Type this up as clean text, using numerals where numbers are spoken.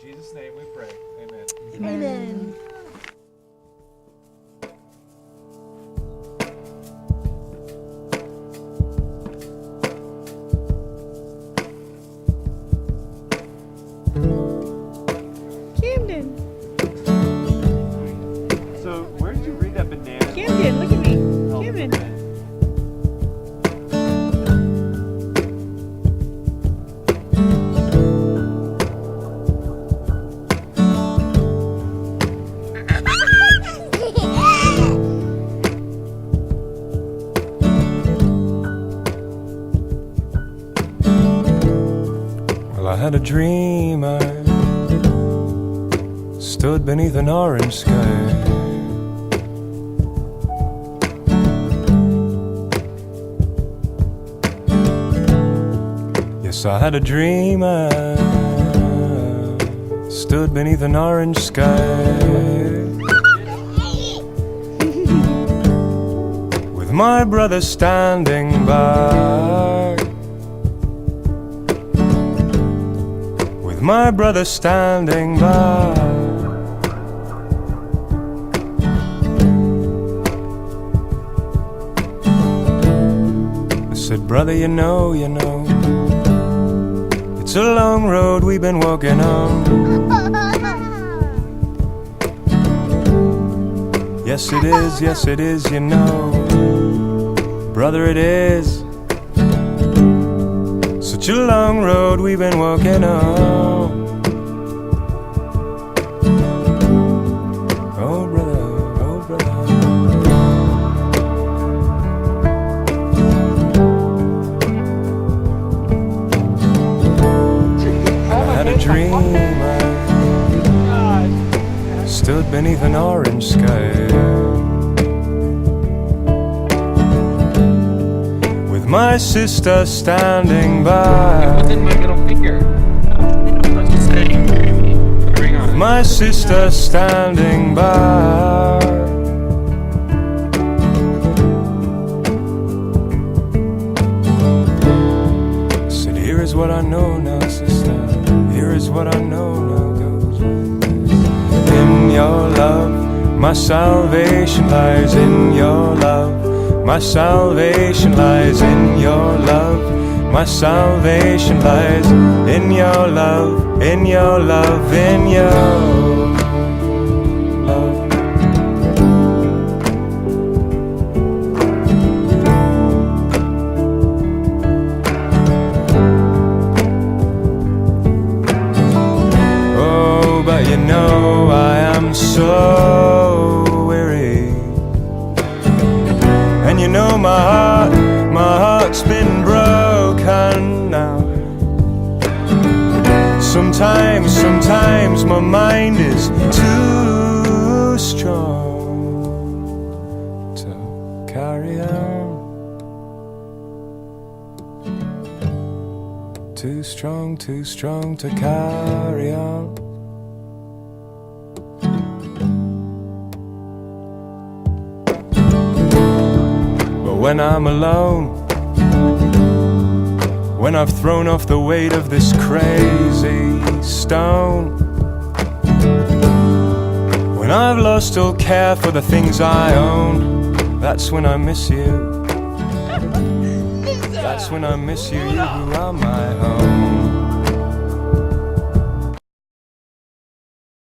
Jesus' name we pray. Amen. Amen. Camden. So, where did you read that banana? Camden, look at me. Camden. Well, I had a dream, I stood beneath an orange sky. Yes, I had a dream, I stood beneath an orange sky, with my brother standing by, with my brother standing by. I said, brother, you know, it's a long road we've been walking on. Yes, it is, you know, brother, it is. Such a long road we've been walking on. Oh, brother, oh, brother. I had a dream, I stood beneath an orange sky, with my sister standing by, What's in my middle finger? I'm just saying, ring on with it. my sister standing by. I said, here is what I know now, sister. Here is what I know now goes like this. In your love, my salvation lies. In your love, my salvation lies. In your love, my salvation lies. In your love, in your love, in your love. Oh, but you know I am so weary, and you know my heart's been broken now. Sometimes my mind is too strong to carry on. Too strong to carry on. But when I'm alone, when I've thrown off the weight of this crazy stone, when I've lost all care for the things I own, that's when I miss you. That's when I miss you, you who are my home.